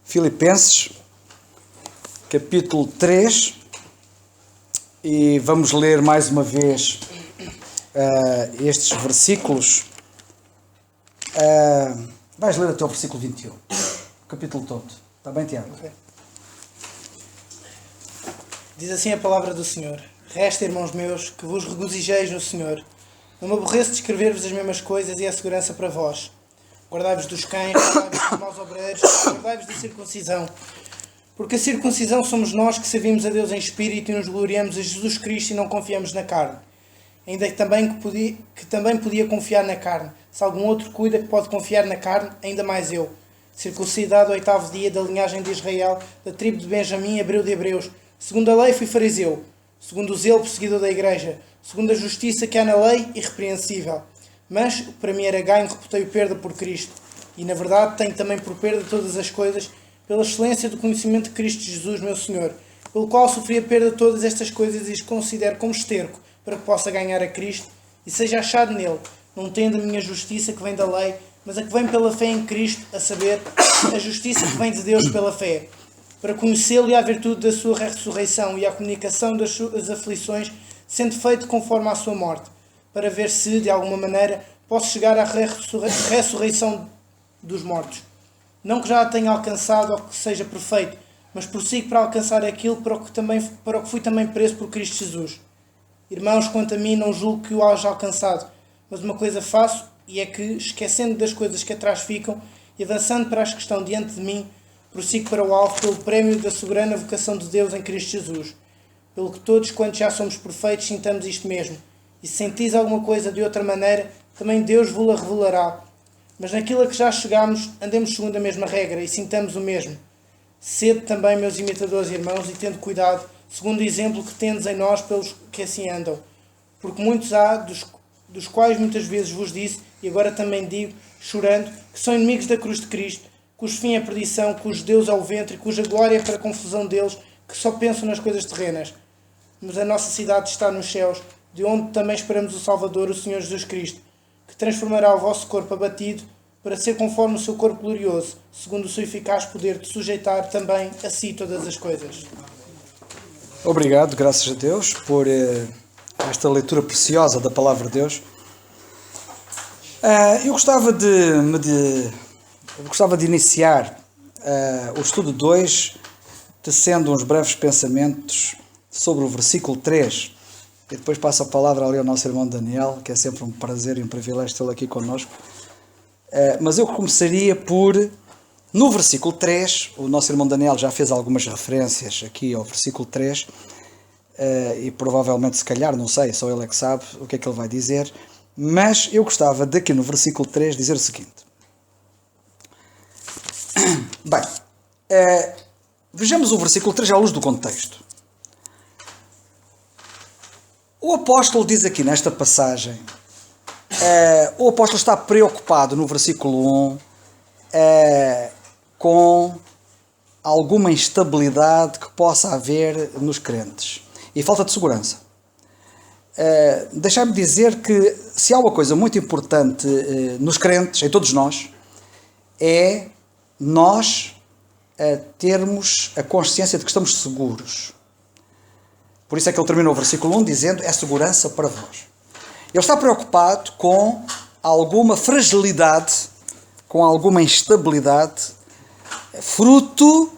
Filipenses, capítulo 3, e vamos ler mais uma vez estes versículos. Vais ler até o versículo 21, o capítulo todo. Está bem, Tiago? Okay. Diz assim a palavra do Senhor: Resta, irmãos meus, que vos regozijeis no Senhor. Não me aborreço de escrever-vos as mesmas coisas e é segurança para vós. Guardai-vos dos cães, guardai-vos dos maus obreiros, guardai-vos da circuncisão. Porque a circuncisão somos nós que servimos a Deus em espírito e nos gloriamos a Jesus Cristo e não confiamos na carne. Ainda que também podia confiar na carne. Se algum outro cuida que pode confiar na carne, ainda mais eu. Circuncidado ao 8º dia da linhagem de Israel, da tribo de Benjamim, hebreu de hebreus. Segundo a lei fui fariseu. Segundo o zelo perseguidor da igreja. Segundo a justiça que há na lei, irrepreensível. Mas, o que para mim era ganho, reputei-o perda por Cristo. E, na verdade, tenho também por perda todas as coisas, pela excelência do conhecimento de Cristo Jesus, meu Senhor, pelo qual sofri a perda de todas estas coisas e as considero como esterco, para que possa ganhar a Cristo e seja achado nele, não tendo a minha justiça que vem da lei, mas a que vem pela fé em Cristo, a saber, a justiça que vem de Deus pela fé, para conhecê-lo e à virtude da sua ressurreição e à comunicação das suas aflições, sendo feito conforme à sua morte, para ver se, de alguma maneira, posso chegar à ressurreição dos mortos. Não que já a tenha alcançado ou que seja perfeito, mas prossigo para alcançar aquilo para o que fui também preso por Cristo Jesus. Irmãos, quanto a mim, não julgo que o haja alcançado, mas uma coisa faço, e é que, esquecendo das coisas que atrás ficam e avançando para as que estão diante de mim, prossigo para o alvo pelo prémio da soberana vocação de Deus em Cristo Jesus. Pelo que todos, quantos já somos perfeitos, sintamos isto mesmo. E se sentis alguma coisa de outra maneira, também Deus vos-la revelará. Mas naquilo a que já chegámos, andemos segundo a mesma regra e sintamos o mesmo. Sede também, meus imitadores e irmãos, e tendo cuidado, segundo o exemplo que tendes em nós pelos que assim andam. Porque muitos há, dos quais muitas vezes vos disse, e agora também digo, chorando, que são inimigos da cruz de Cristo, cujo fim é perdição, cujo Deus é o ventre, cuja glória é para a confusão deles, que só pensam nas coisas terrenas. Mas a nossa cidade está nos céus, de onde também esperamos o Salvador, o Senhor Jesus Cristo, que transformará o vosso corpo abatido para ser conforme o seu corpo glorioso, segundo o seu eficaz poder de sujeitar também a si todas as coisas. Obrigado, graças a Deus, por esta leitura preciosa da Palavra de Deus. Eu gostava de iniciar o estudo 2, tecendo uns breves pensamentos sobre o versículo 3, e depois passo a palavra ali ao nosso irmão Daniel, que é sempre um prazer e um privilégio tê-lo aqui connosco. Mas eu começaria por, no versículo 3, o nosso irmão Daniel já fez algumas referências aqui ao versículo 3, e provavelmente, se calhar, não sei, só ele é que sabe o que é que ele vai dizer, mas eu gostava de aqui no versículo 3 dizer o seguinte. Bem, vejamos o versículo 3 à luz do contexto. O apóstolo diz aqui nesta passagem, o apóstolo está preocupado no versículo 1 com alguma instabilidade que possa haver nos crentes e falta de segurança. Deixai-me dizer que se há uma coisa muito importante nos crentes, em todos nós, é nós termos a consciência de que estamos seguros. Por isso é que ele terminou o versículo 1 dizendo: é segurança para vós. Ele está preocupado com alguma fragilidade, com alguma instabilidade, fruto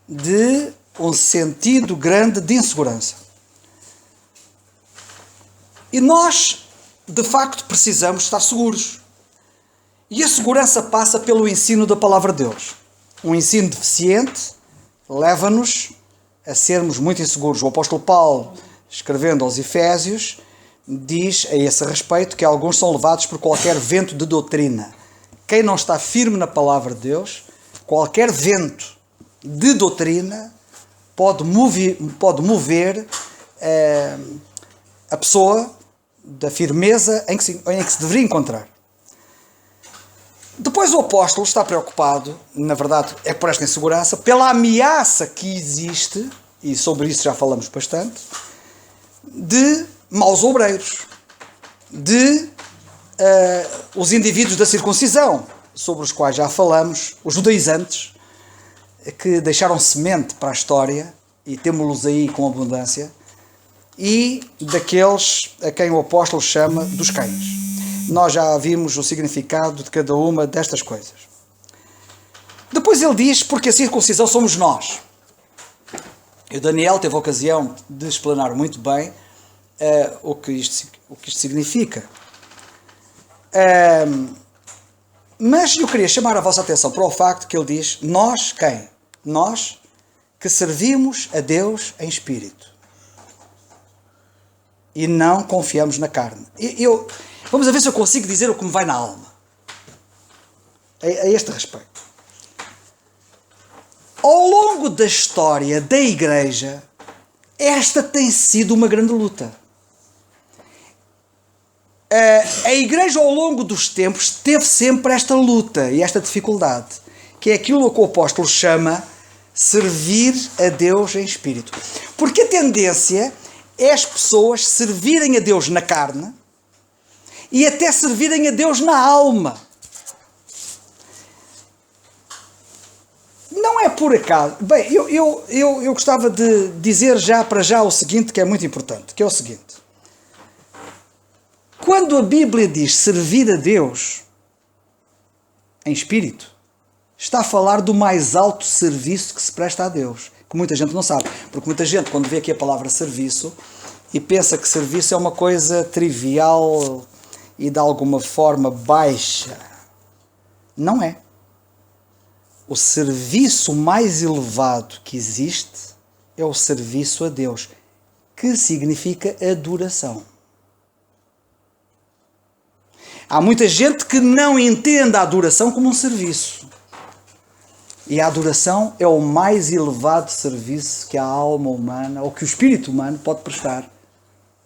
de um sentido grande de insegurança. E nós, de facto, precisamos estar seguros. E a segurança passa pelo ensino da Palavra de Deus. Um ensino deficiente leva-nos a sermos muito inseguros. O apóstolo Paulo, escrevendo aos Efésios, diz a esse respeito que alguns são levados por qualquer vento de doutrina. Quem não está firme na Palavra de Deus, qualquer vento de doutrina pode mover a pessoa da firmeza em que se deveria encontrar. Depois o apóstolo está preocupado, na verdade é por esta insegurança, pela ameaça que existe, e sobre isso já falamos bastante, de maus obreiros, de os indivíduos da circuncisão, sobre os quais já falamos, os judaizantes, que deixaram semente para a história, e temos-los aí com abundância, e daqueles a quem o apóstolo chama dos cães. Nós já vimos o significado de cada uma destas coisas. Depois ele diz, porque a circuncisão somos nós. E o Daniel teve a ocasião de explanar muito bem o que isto significa. Mas eu queria chamar a vossa atenção para o facto que ele diz, nós quem? Nós que servimos a Deus em espírito. E não confiamos na carne. Vamos ver se eu consigo dizer o que me vai na alma. A este respeito. Ao longo da história da Igreja, esta tem sido uma grande luta. A Igreja, ao longo dos tempos, teve sempre esta luta e esta dificuldade, que é aquilo que o apóstolo chama servir a Deus em espírito. Porque a tendência é as pessoas servirem a Deus na carne e até servirem a Deus na alma. Não é por acaso. Bem, eu gostava de dizer já para já o seguinte, que é muito importante, que é o seguinte. Quando a Bíblia diz servir a Deus em espírito, está a falar do mais alto serviço que se presta a Deus, que muita gente não sabe. Porque muita gente, quando vê aqui a palavra serviço, e pensa que serviço é uma coisa trivial e de alguma forma baixa. Não é. O serviço mais elevado que existe é o serviço a Deus, que significa adoração. Há muita gente que não entende a adoração como um serviço. E a adoração é o mais elevado serviço que a alma humana, ou que o espírito humano pode prestar,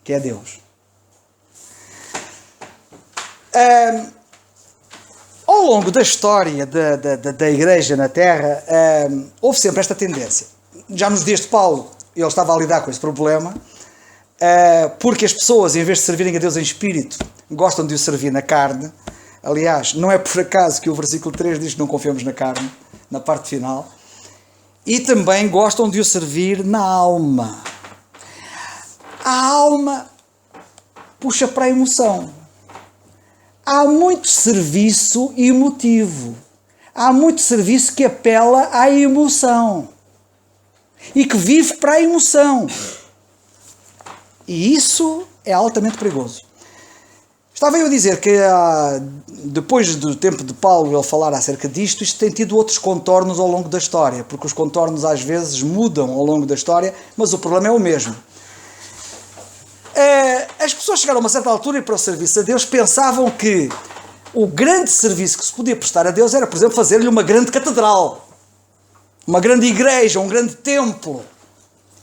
que é Deus. Ao longo da história da Igreja na Terra, houve sempre esta tendência. Já nos dias de Paulo, ele estava a lidar com esse problema, porque as pessoas, em vez de servirem a Deus em espírito, gostam de o servir na carne. Aliás, não é por acaso que o versículo 3 diz que não confiamos na carne, na parte final. E também gostam de o servir na alma. A alma puxa para a emoção. Há muito serviço emotivo. Há muito serviço que apela à emoção. E que vive para a emoção. E isso é altamente perigoso. Estava eu a dizer que depois do tempo de Paulo ele falar acerca disto, isto tem tido outros contornos ao longo da história, porque os contornos às vezes mudam ao longo da história, mas o problema é o mesmo. As pessoas chegaram a uma certa altura e para o serviço a Deus pensavam que o grande serviço que se podia prestar a Deus era, por exemplo, fazer-lhe uma grande catedral, uma grande igreja, um grande templo.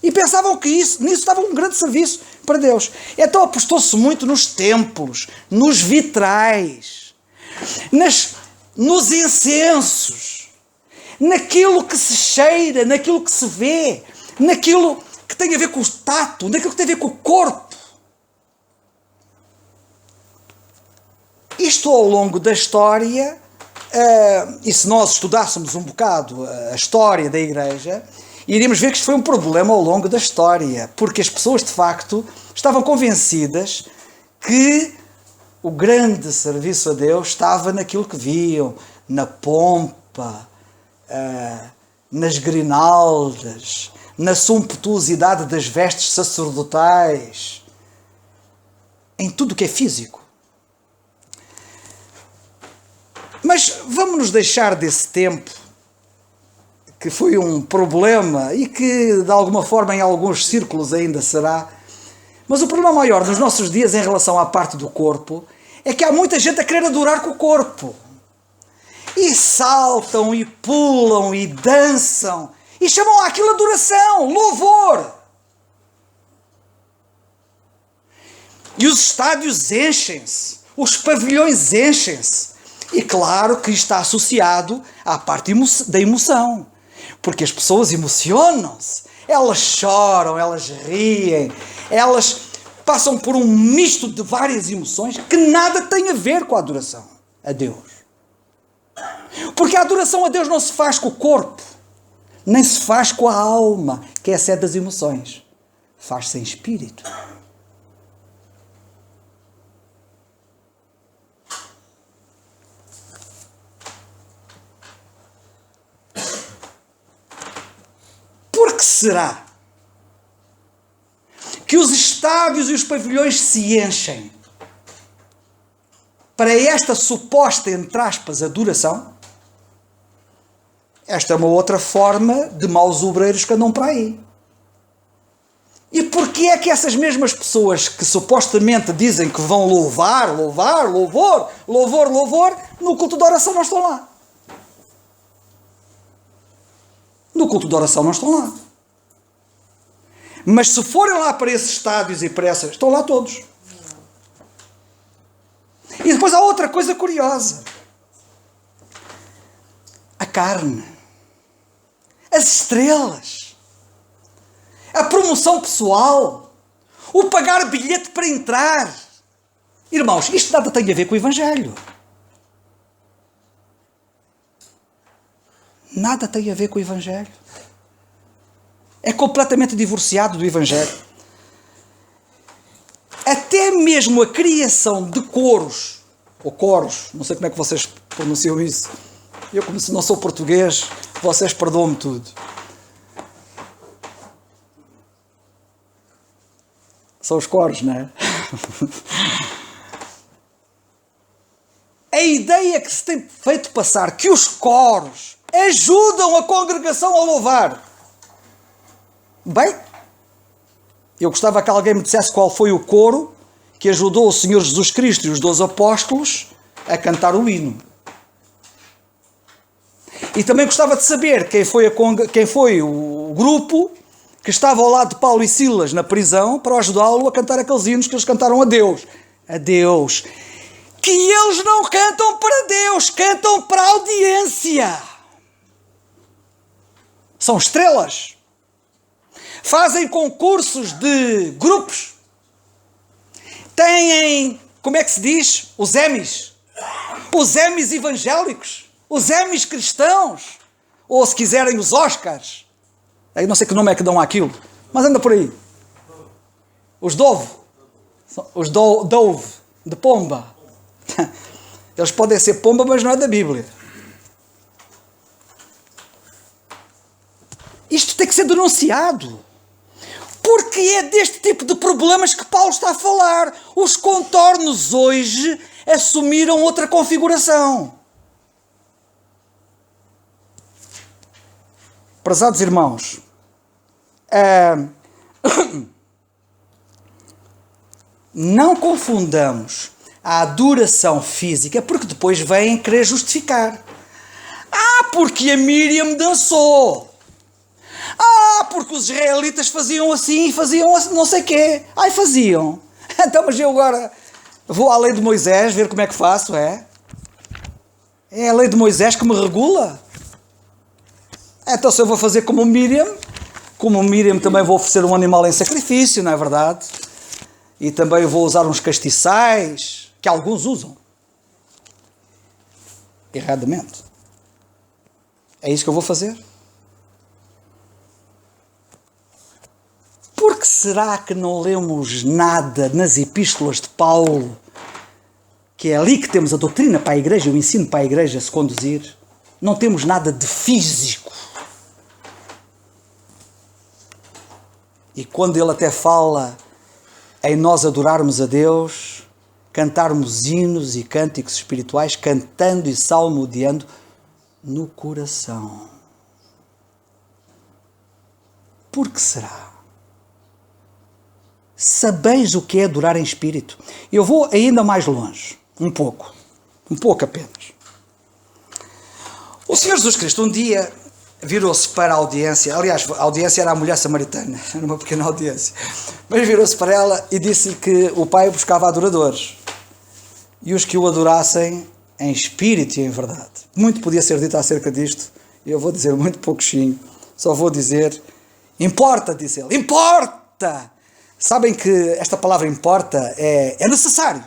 E pensavam que nisso estava um grande serviço para Deus. Então apostou-se muito nos templos, nos vitrais, nos incensos, naquilo que se cheira, naquilo que se vê, naquilo que tem a ver com o tato, naquilo que tem a ver com o corpo. Isto ao longo da história, e se nós estudássemos um bocado a história da Igreja, iríamos ver que isto foi um problema ao longo da história, porque as pessoas de facto estavam convencidas que o grande serviço a Deus estava naquilo que viam, na pompa, nas grinaldas, na sumptuosidade das vestes sacerdotais, em tudo o que é físico. Mas vamos nos deixar desse tempo, que foi um problema e que de alguma forma em alguns círculos ainda será. Mas o problema maior nos nossos dias em relação à parte do corpo é que há muita gente a querer adorar com o corpo. E saltam, e pulam, e dançam, e chamam aquilo adoração, louvor. E os estádios enchem-se, os pavilhões enchem-se. E claro que está associado à parte da emoção. Porque as pessoas emocionam-se, elas choram, elas riem, elas passam por um misto de várias emoções que nada tem a ver com a adoração a Deus. Porque a adoração a Deus não se faz com o corpo, nem se faz com a alma, que é a sede das emoções. Faz-se em espírito. Por que será que os estádios e os pavilhões se enchem para esta suposta, entre aspas, adoração? Esta é uma outra forma de maus obreiros que andam para aí. E porquê é que essas mesmas pessoas que supostamente dizem que vão louvar, louvor, no culto de oração não estão lá? No culto de oração não estão lá. Mas se forem lá para esses estádios e para essas, estão lá todos. E depois há outra coisa curiosa. A carne. As estrelas. A promoção pessoal. O pagar bilhete para entrar. Irmãos, isto nada tem a ver com o Evangelho. Nada tem a ver com o Evangelho. É completamente divorciado do Evangelho. Até mesmo a criação de coros, ou coros, não sei como é que vocês pronunciam isso. Eu, como se não sou português, vocês perdoam-me tudo. São os coros, não é? A ideia que se tem feito passar que os coros ajudam a congregação a louvar. Bem, eu gostava que alguém me dissesse qual foi o coro que ajudou o Senhor Jesus Cristo e os 12 apóstolos a cantar o hino. E também gostava de saber quem foi o grupo que estava ao lado de Paulo e Silas na prisão para ajudá-lo a cantar aqueles hinos que eles cantaram a Deus. A Deus. Que eles não cantam para Deus, cantam para a audiência. São estrelas. Fazem concursos de grupos. Têm, como é que se diz? Os Emmys. Os Emmys evangélicos. Os Emmys cristãos. Ou, se quiserem, os Oscars. Eu não sei que nome é que dão àquilo. Mas anda por aí. Os Dove. Os Dove. De pomba. Eles podem ser pomba, mas não é da Bíblia. Isto tem que ser denunciado. Porque é deste tipo de problemas que Paulo está a falar. Os contornos hoje assumiram outra configuração. Prezados irmãos, não confundamos a adoração física, porque depois vêm querer justificar. Porque a Miriam dançou. Porque os israelitas faziam assim e faziam assim, não sei o quê. Faziam. Então, mas eu agora vou à lei de Moisés ver como é que faço, é? É a lei de Moisés que me regula. Então, se eu vou fazer como Miriam também vou oferecer um animal em sacrifício, não é verdade? E também vou usar uns castiçais, que alguns usam. Erradamente. É isso que eu vou fazer? Por que será que não lemos nada nas epístolas de Paulo? Que é ali que temos a doutrina para a igreja, o ensino para a igreja se conduzir. Não temos nada de físico. E quando ele até fala em nós adorarmos a Deus, cantarmos hinos e cânticos espirituais, cantando e salmodiando no coração. Por que será? Sabeis o que é adorar em espírito? Eu vou ainda mais longe, um pouco apenas. O Senhor Jesus Cristo um dia virou-se para a audiência, aliás, a audiência era a mulher samaritana, era uma pequena audiência, mas virou-se para ela e disse-lhe que o Pai buscava adoradores, e os que o adorassem em espírito e em verdade. Muito podia ser dito acerca disto, e eu vou dizer muito pouquinho, só vou dizer, importa, disse ele, importa! Sabem que esta palavra importa é necessário.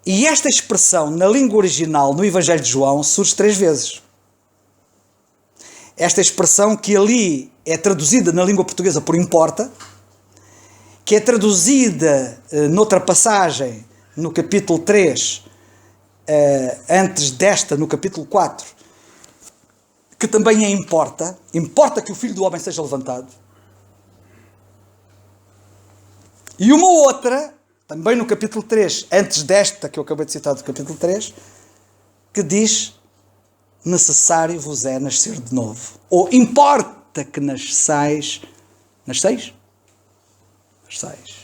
E esta expressão na língua original, no Evangelho de João, surge 3 vezes. esta expressão que ali é traduzida na língua portuguesa por importa, que é traduzida noutra passagem, no capítulo 3, antes desta, no capítulo 4, que também é importa que o Filho do Homem seja levantado. E uma outra, também no capítulo 3, antes desta que eu acabei de citar do capítulo 3, que diz: necessário vos é nascer de novo. Ou importa que nasçais. Nasceis? Nasceis.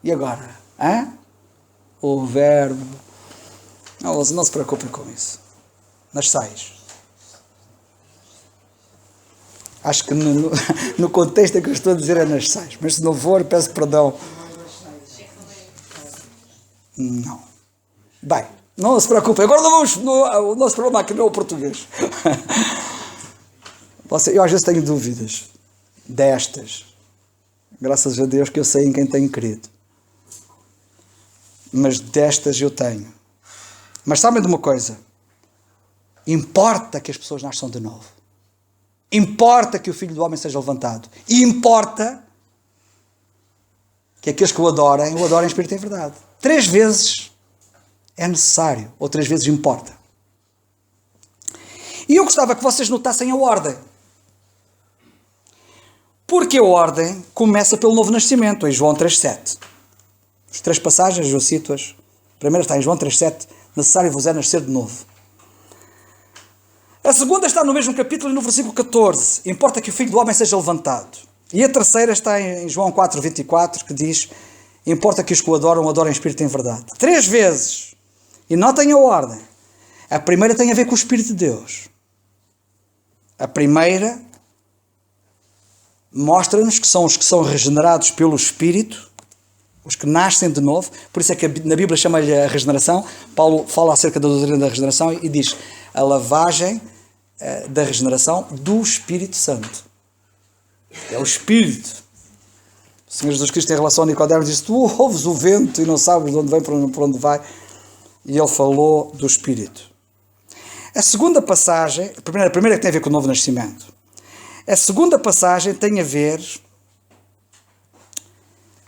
E agora? O verbo. Não se preocupem com isso. Nasçais. Acho que no contexto é que eu estou a dizer é nasçais. Mas se não for, peço perdão. Não. Bem, não se preocupem. Agora não vamos. O nosso problema aqui não é o português. Eu às vezes tenho dúvidas destas. Graças a Deus que eu sei em quem tenho querido. Mas destas eu tenho. Mas sabem de uma coisa? Importa que as pessoas nasçam de novo. Importa que o Filho do Homem seja levantado. E importa que aqueles que o adorem em espírito e em verdade. 3 vezes é necessário, ou 3 vezes importa. E eu gostava que vocês notassem a ordem. Porque a ordem começa pelo novo nascimento, em João 3,7. As 3 passagens, eu cito-as. A primeira está em João 3,7. Necessário vos é nascer de novo. A segunda está no mesmo capítulo e no versículo 14. Importa que o Filho do Homem seja levantado. E a terceira está em João 4,24, que diz: importa que os que o adoram em espírito e em verdade. 3 vezes. E notem a ordem. A primeira tem a ver com o Espírito de Deus. A primeira mostra-nos que são os que são regenerados pelo Espírito, os que nascem de novo. Por isso é que na Bíblia chama-lhe a regeneração. Paulo fala acerca da doutrina da regeneração e diz: a lavagem da regeneração do Espírito Santo. É o Espírito. O Senhor Jesus Cristo, em relação a Nicodemo, disse: tu ouves o vento e não sabes de onde vem, para onde vai. E ele falou do Espírito. A segunda passagem, a primeira é que tem a ver com o novo nascimento. A segunda passagem tem a ver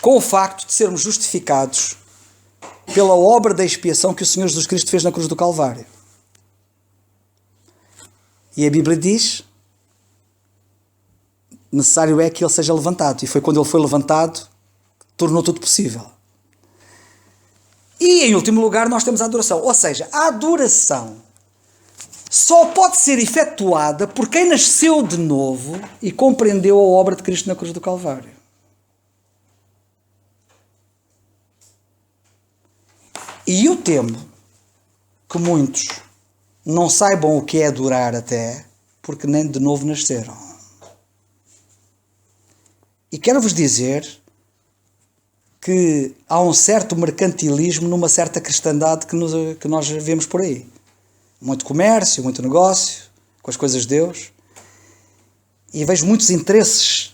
com o facto de sermos justificados pela obra da expiação que o Senhor Jesus Cristo fez na cruz do Calvário. E a Bíblia diz: necessário é que ele seja levantado. E foi quando ele foi levantado que tornou tudo possível. E em último lugar nós temos a adoração. Ou seja, a adoração só pode ser efetuada por quem nasceu de novo e compreendeu a obra de Cristo na cruz do Calvário. E eu temo que muitos não saibam o que é adorar até, porque nem de novo nasceram. E quero-vos dizer que há um certo mercantilismo numa certa cristandade que nós vemos por aí. Muito comércio, muito negócio, com as coisas de Deus. E vejo muitos interesses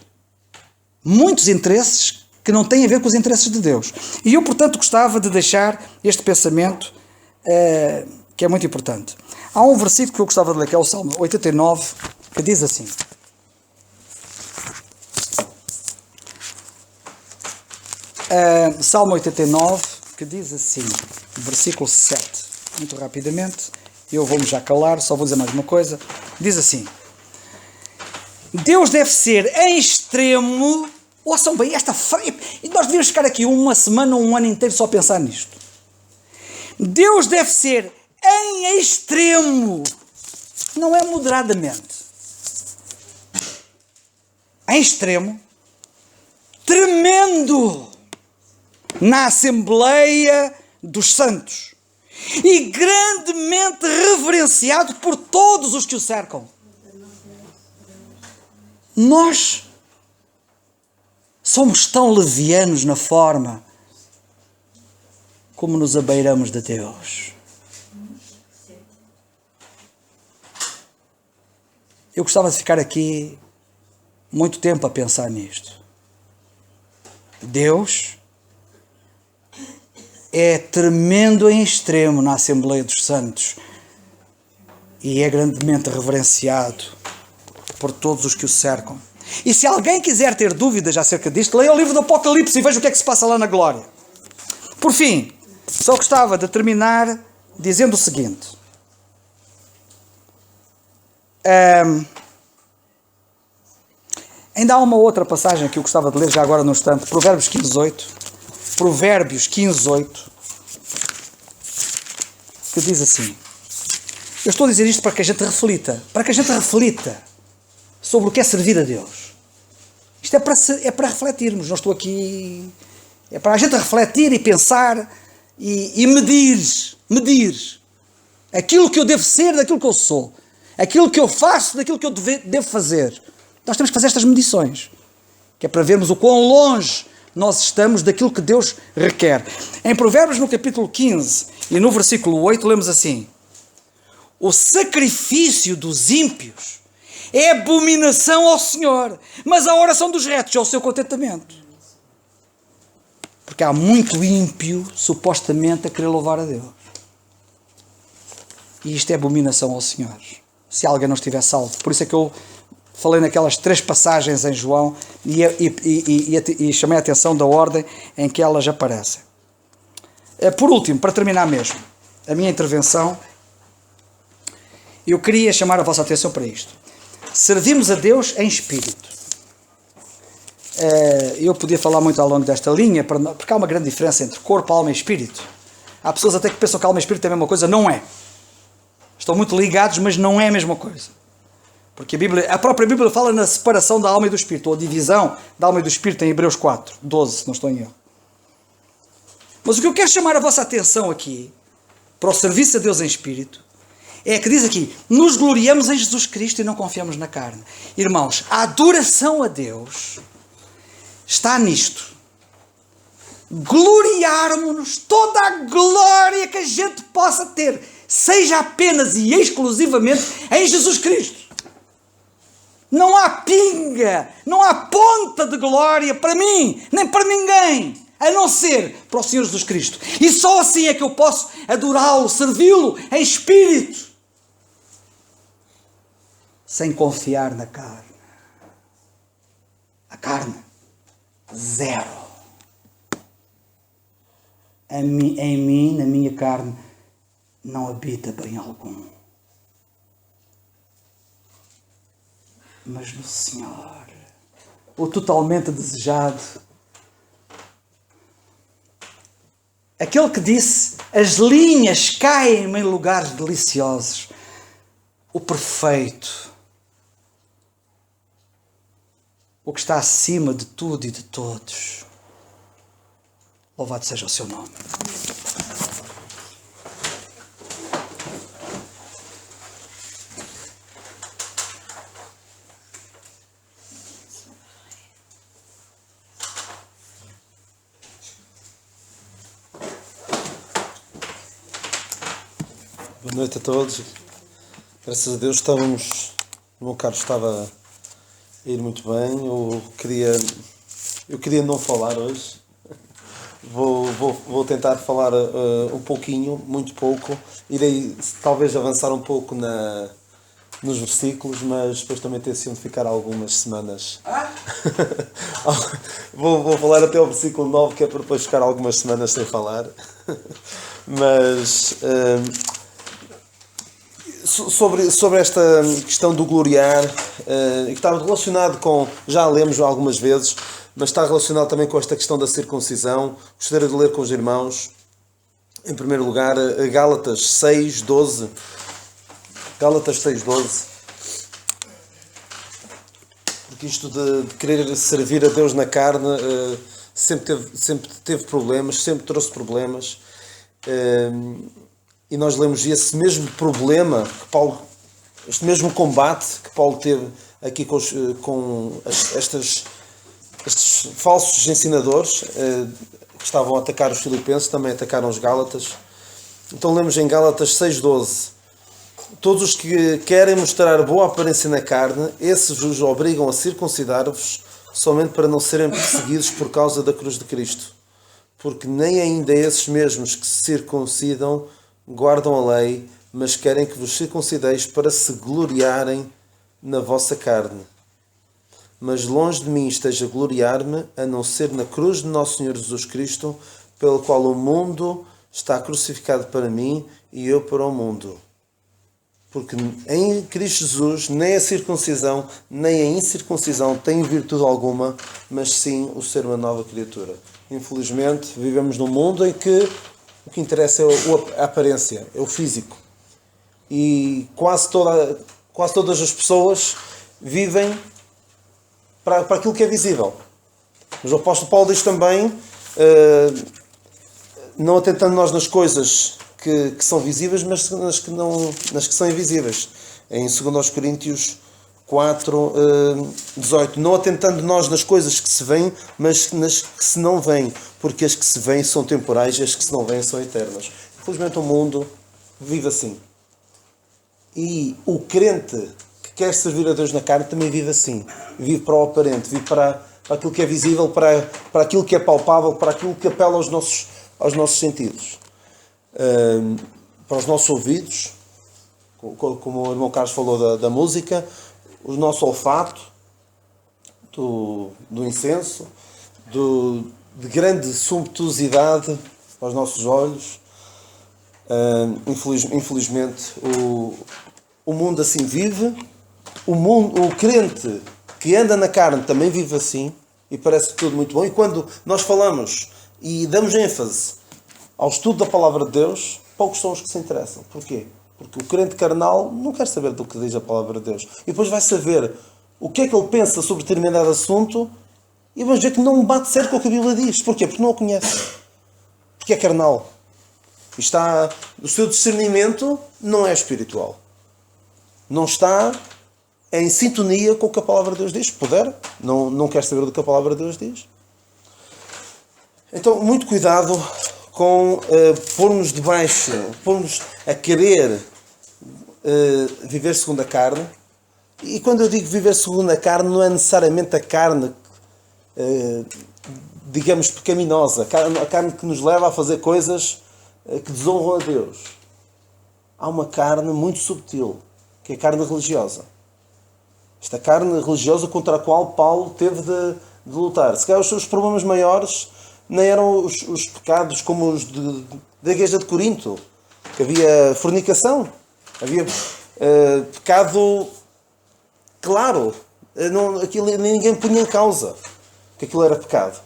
que não têm a ver com os interesses de Deus. E eu, portanto, gostava de deixar este pensamento que é muito importante. Há um versículo que eu gostava de ler, que é o Salmo 89, que diz assim: Salmo 89, que diz assim, versículo 7, muito rapidamente, eu vou-me já calar, só vou dizer mais uma coisa. Diz assim: Deus deve ser em extremo. Ouçam bem esta frase, e nós devíamos ficar aqui uma semana ou um ano inteiro só a pensar nisto. Deus deve ser em extremo, não é moderadamente, em extremo, tremendo na Assembleia dos Santos e grandemente reverenciado por todos os que o cercam. Nós somos tão levianos na forma como nos abeiramos de Deus. Eu gostava de ficar aqui muito tempo a pensar nisto. Deus é tremendo em extremo na Assembleia dos Santos e é grandemente reverenciado por todos os que o cercam. E se alguém quiser ter dúvidas acerca disto, leia o livro do Apocalipse e veja o que é que se passa lá na glória. Por fim, só gostava de terminar dizendo o seguinte. Ainda há uma outra passagem que eu gostava de ler já agora num instante. Provérbios 15:8. Provérbios 15:8. Que diz assim. Eu estou a dizer isto para que a gente reflita. Para que a gente reflita sobre o que é servir a Deus. Isto é para refletirmos. Não estou aqui... É para a gente refletir e pensar e medir aquilo que eu devo ser daquilo que eu sou. Aquilo que eu faço daquilo que eu devo fazer. Nós temos que fazer estas medições. Que é para vermos o quão longe nós estamos daquilo que Deus requer. Em Provérbios, no capítulo 15 e no versículo 8, lemos assim. O sacrifício dos ímpios é abominação ao Senhor, mas a oração dos retos é o seu contentamento. Porque há muito ímpio, supostamente, a querer louvar a Deus. E isto é abominação ao Senhor. Se alguém não estiver salvo. Por isso é que eu falei naquelas 3 passagens em João e chamei a atenção da ordem em que elas aparecem. Por último, para terminar mesmo, a minha intervenção, eu queria chamar a vossa atenção para isto. Servimos a Deus em espírito. Eu podia falar muito ao longo desta linha, porque há uma grande diferença entre corpo, alma e espírito. Há pessoas até que pensam que alma e espírito é a mesma coisa. Não é. Estão muito ligados, mas não é a mesma coisa. Porque a própria Bíblia fala na separação da alma e do espírito, ou a divisão da alma e do espírito em Hebreus 4:12, se não estou em erro. Mas o que eu quero chamar a vossa atenção aqui, para o serviço a Deus em espírito, é que diz aqui, nos gloriamos em Jesus Cristo e não confiamos na carne. Irmãos, a adoração a Deus está nisto. Gloriarmos-nos, toda a glória que a gente possa ter, seja apenas e exclusivamente em Jesus Cristo. Não há pinga, não há ponta de glória para mim, nem para ninguém, a não ser para o Senhor Jesus Cristo. E só assim é que eu posso adorá-lo, servi-lo em espírito, sem confiar na carne. A carne, zero. Em mim, na minha carne, não habita bem algum. Mas no Senhor, o totalmente desejado, aquele que disse, as linhas caem em lugares deliciosos, o perfeito, o que está acima de tudo e de todos. Louvado seja o seu nome. Boa noite a todos. Graças a Deus o meu carro estava a ir muito bem. Eu queria não falar hoje. Vou tentar falar um pouquinho, muito pouco. Irei talvez avançar um pouco nos versículos, mas depois também tenciono ficar algumas semanas. Vou falar até ao versículo 9, que é para depois ficar algumas semanas sem falar. Mas sobre esta questão do gloriar, que está relacionado com, já lemos algumas vezes, mas está relacionado também com esta questão da circuncisão. Gostaria de ler com os irmãos, em primeiro lugar, Gálatas 6:12. Gálatas 6:12. Porque isto de querer servir a Deus na carne sempre teve problemas, sempre trouxe problemas. E nós lemos esse mesmo problema que Paulo, este mesmo combate que Paulo teve aqui com estes falsos ensinadores que estavam a atacar os filipenses, também atacaram os gálatas. Então lemos em Gálatas 6:12: todos os que querem mostrar boa aparência na carne, esses os obrigam a circuncidar-vos somente para não serem perseguidos por causa da cruz de Cristo. Porque nem ainda esses mesmos que se circuncidam guardam a lei, mas querem que vos circuncideis para se gloriarem na vossa carne. Mas longe de mim esteja a gloriar-me, a não ser na cruz de nosso Senhor Jesus Cristo, pelo qual o mundo está crucificado para mim e eu para o mundo. Porque em Cristo Jesus nem a circuncisão nem a incircuncisão têm virtude alguma, mas sim o ser uma nova criatura. Infelizmente, vivemos num mundo em que o que interessa é a aparência, é o físico. E quase todas as pessoas vivem para aquilo que é visível. Mas o apóstolo Paulo diz também, não atentando nós nas coisas que são visíveis, mas nas que são invisíveis. Em 2 Coríntios 4, 18. Não atentando nós nas coisas que se veem, mas nas que se não veem. Porque as que se veem são temporais e as que se não veem são eternas. Infelizmente o mundo vive assim. E o crente que quer servir a Deus na carne também vive assim. Vive para o aparente, vive para aquilo que é visível, para aquilo que é palpável, para aquilo que apela aos nossos sentidos. Para os nossos ouvidos, como o irmão Carlos falou da música, o nosso olfato, do incenso, de grande sumptuosidade para os nossos olhos. Infelizmente o mundo assim vive. O crente que anda na carne também vive assim e parece tudo muito bom. E quando nós falamos e damos ênfase ao estudo da palavra de Deus, poucos são os que se interessam. Porquê? Porque o crente carnal não quer saber do que diz a palavra de Deus. E depois vai saber o que é que ele pensa sobre determinado assunto e vamos ver que não bate certo com o que a Bíblia diz. Porquê? Porque não o conhece. Porque é carnal. O seu discernimento não é espiritual. Não está em sintonia com o que a palavra de Deus diz. Puder, não quer saber do que a palavra de Deus diz. Então, muito cuidado com pôr-nos debaixo, pôr-nos a querer viver segundo a carne. E quando eu digo viver segundo a carne, não é necessariamente a carne, digamos, pecaminosa, a carne que nos leva a fazer coisas que desonram a Deus. Há uma carne muito subtil, que é a carne religiosa. Esta carne religiosa contra a qual Paulo teve de lutar. Se calhar os seus problemas maiores nem eram os pecados como os da igreja de Corinto, que havia fornicação, havia pecado claro, aquilo ninguém punha em causa que aquilo era pecado,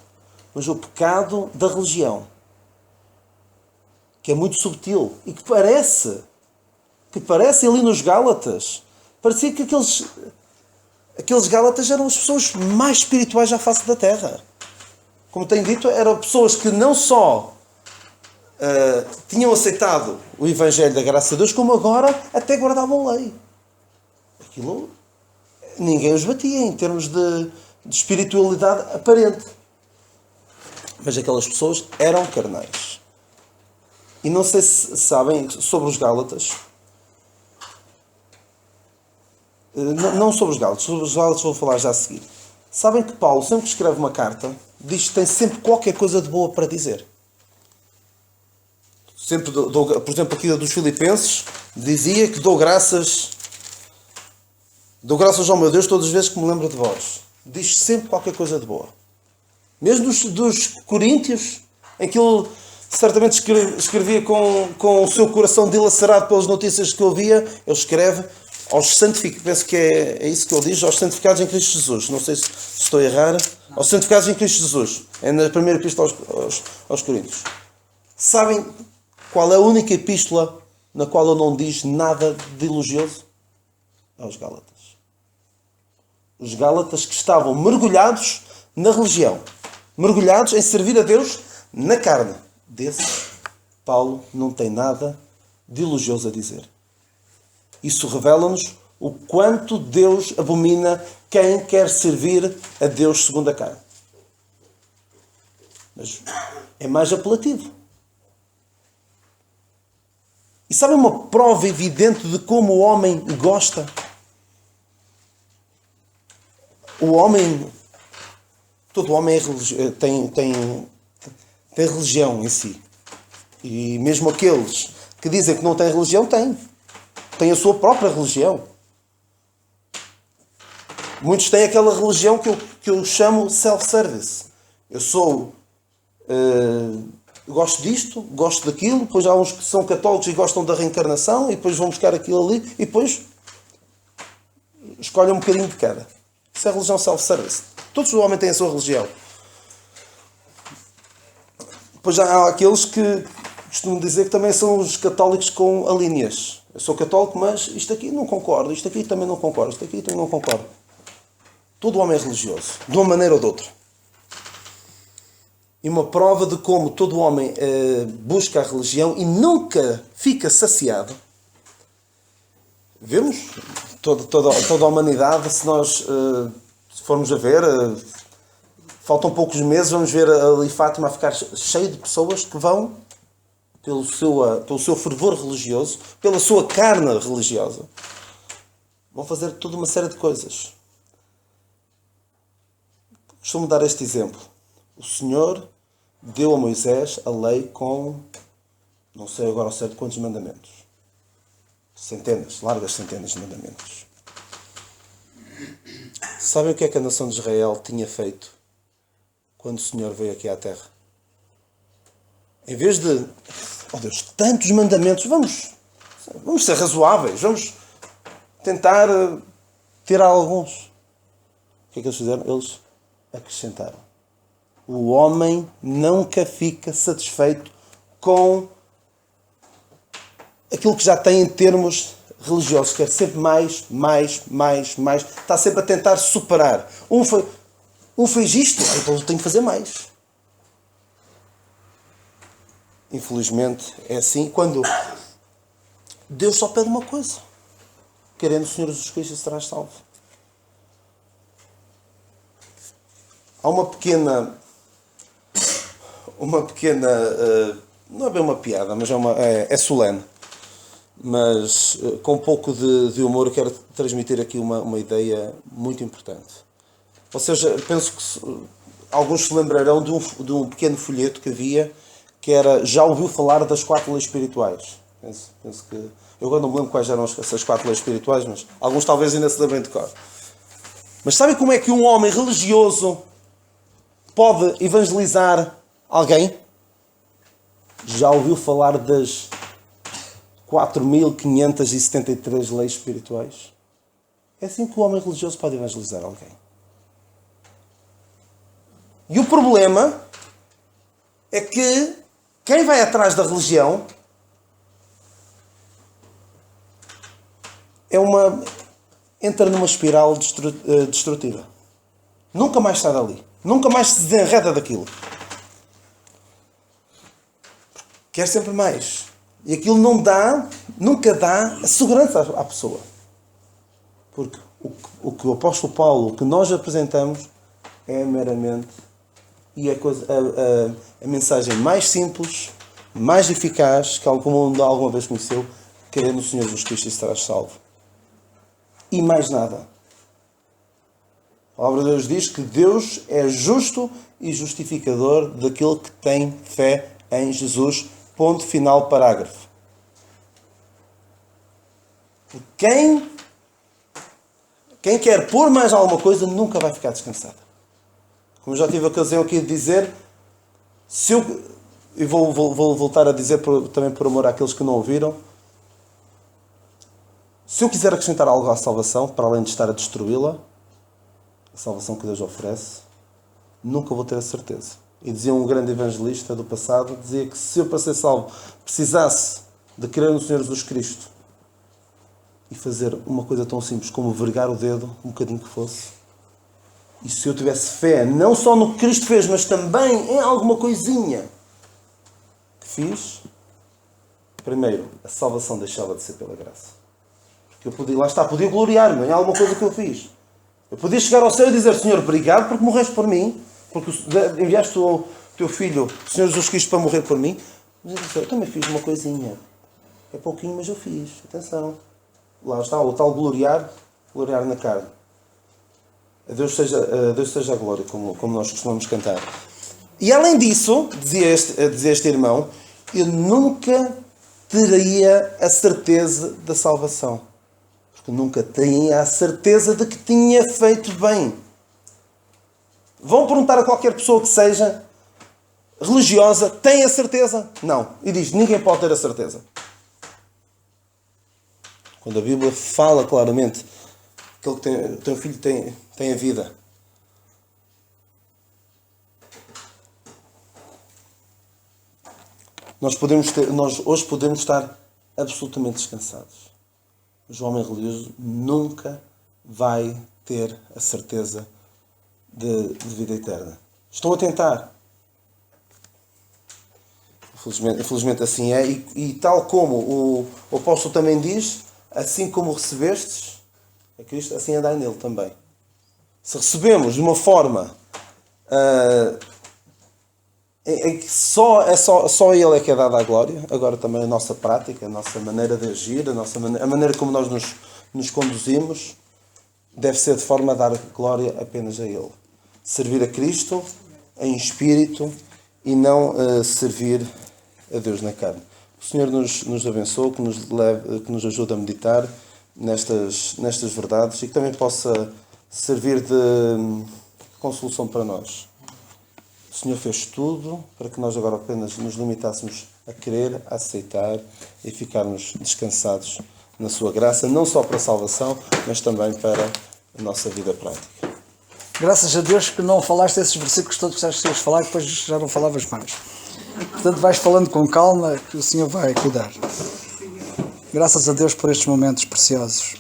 mas o pecado da religião, que é muito subtil e que parece ali nos Gálatas, parecia que aqueles Gálatas eram as pessoas mais espirituais à face da terra. Como tenho dito, eram pessoas que não só tinham aceitado o Evangelho da graça de Deus, como agora até guardavam a lei. Aquilo, ninguém os batia em termos de espiritualidade aparente. Mas aquelas pessoas eram carnais. E não sei se sabem sobre os Gálatas. Não sobre os Gálatas vou falar já a seguir. Sabem que Paulo, sempre que escreve uma carta, diz que tem sempre qualquer coisa de boa para dizer. Sempre, por exemplo, aqui dos Filipenses, dizia que dou graças ao meu Deus todas as vezes que me lembro de vós. Diz sempre qualquer coisa de boa. Mesmo dos Coríntios, em que ele certamente escrevia com o seu coração dilacerado pelas notícias que ouvia, ele escreve aos santificados, penso que é isso que ele diz, aos santificados em Cristo Jesus. Não sei se estou a errar. Aos santificados em Cristo Jesus. É na primeira epístola aos Coríntios. Sabem qual é a única epístola na qual ele não diz nada de elogioso? É aos Gálatas. Os Gálatas que estavam mergulhados na religião. Mergulhados em servir a Deus na carne. Desses, Paulo não tem nada de elogioso a dizer. Isso revela-nos o quanto Deus abomina quem quer servir a Deus segundo a carne. Mas é mais apelativo. E sabe uma prova evidente de como o homem gosta? Todo homem tem religião em si. E mesmo aqueles que dizem que não têm religião, têm a sua própria religião. Muitos têm aquela religião que eu chamo self-service. Eu sou... gosto disto, gosto daquilo, depois há uns que são católicos e gostam da reencarnação, e depois vão buscar aquilo ali, e depois escolhem um bocadinho de cada. Isso é a religião self-service. Todos os homens têm a sua religião. Depois há aqueles que costumo dizer que também são os católicos com alíneas. Eu sou católico, mas isto aqui não concordo, isto aqui também não concordo, isto aqui também não concordo. Todo homem é religioso, de uma maneira ou de outra. E uma prova de como todo homem busca a religião e nunca fica saciado. Vemos toda a humanidade, se nós formos a ver, faltam poucos meses, vamos ver ali Fátima a ficar cheio de pessoas que vão, pelo seu fervor religioso, pela sua carne religiosa, vão fazer toda uma série de coisas. Costumo dar este exemplo. O Senhor deu a Moisés a lei com, não sei agora ao certo quantos mandamentos. Largas centenas de mandamentos. Sabem o que é que a nação de Israel tinha feito quando o Senhor veio aqui à Terra? Em vez de, oh Deus, tantos mandamentos, vamos ser razoáveis, vamos tentar tirar alguns. O que é que eles fizeram? Eles acrescentaram. O homem nunca fica satisfeito com aquilo que já tem em termos religiosos. Quer sempre mais. Está sempre a tentar superar. Um fez isto, então eu tenho que fazer mais. Infelizmente é assim. Quando Deus só pede uma coisa. Querendo o Senhor Jesus Cristo serás salvo. Há uma pequena, não é bem uma piada, mas é solene. Mas com um pouco de humor eu quero transmitir aqui uma ideia muito importante. Ou seja, penso que alguns se lembrarão de um pequeno folheto que havia, que era, já ouviu falar das 4 leis espirituais. Penso que, eu agora não me lembro quais eram essas 4 leis espirituais, mas alguns talvez ainda se lembrem de cor. Mas sabem como é que um homem religioso pode evangelizar alguém? Já ouviu falar das 4.573 leis espirituais? É assim que o homem religioso pode evangelizar alguém. E o problema é que quem vai atrás da religião entra numa espiral destrutiva. Nunca mais sai dali. Nunca mais se desenreda daquilo. Quer sempre mais. E aquilo nunca dá a segurança à pessoa. Porque o que o apóstolo Paulo, o que nós apresentamos, é meramente a mensagem mais simples, mais eficaz, que algum mundo alguma vez conheceu, querendo o Senhor Jesus Cristo e serás salvo. E mais nada. A palavra de Deus diz que Deus é justo e justificador daquele que tem fé em Jesus. Ponto final, parágrafo. Quem quer pôr mais alguma coisa nunca vai ficar descansado. Como já tive a ocasião aqui de dizer, e vou voltar a dizer também por amor àqueles que não ouviram, se eu quiser acrescentar algo à salvação, para além de estar a destruí-la, a salvação que Deus oferece, nunca vou ter a certeza. E dizia um grande evangelista do passado, dizia que se eu para ser salvo precisasse de crer no Senhor Jesus Cristo e fazer uma coisa tão simples como vergar o dedo, um bocadinho que fosse, e se eu tivesse fé não só no que Cristo fez, mas também em alguma coisinha que fiz, primeiro, a salvação deixava de ser pela graça. Porque eu podia gloriar-me em alguma coisa que eu fiz. Eu podia chegar ao céu e dizer, Senhor, obrigado porque morreste por mim, porque enviaste o teu filho, o Senhor Jesus Cristo, para morrer por mim. Mas eu também fiz uma coisinha. É pouquinho, mas eu fiz. Atenção. Lá está, o tal gloriar na carne. A Deus seja a glória, como nós costumamos cantar. E além disso, dizia este irmão, eu nunca teria a certeza da salvação. Porque nunca tinha a certeza de que tinha feito bem. Vão perguntar a qualquer pessoa que seja religiosa, tem a certeza? Não. E diz, ninguém pode ter a certeza. Quando a Bíblia fala claramente que o teu filho tem a vida. Nós hoje podemos estar absolutamente descansados. Mas o homem religioso nunca vai ter a certeza de vida eterna. Estão a tentar. Infelizmente assim é. E tal como o apóstolo também diz, assim como recebestes a Cristo, assim andai nele também. Se recebemos de uma forma em que só Ele é que é dada a glória, agora também a nossa prática, a nossa maneira de agir, a maneira como nós nos conduzimos, deve ser de forma a dar glória apenas a Ele. Servir a Cristo em espírito e não servir a Deus na carne. O Senhor nos abençoe, que nos ajude a meditar nestas verdades e que também possa servir de consolação para nós. O Senhor fez tudo para que nós agora apenas nos limitássemos a querer, a aceitar e ficarmos descansados na sua graça, não só para a salvação, mas também para a nossa vida prática. Graças a Deus que não falaste esses versículos todos que já ias falar e depois já não falavas mais. Portanto, vais falando com calma que o Senhor vai cuidar. Graças a Deus por estes momentos preciosos.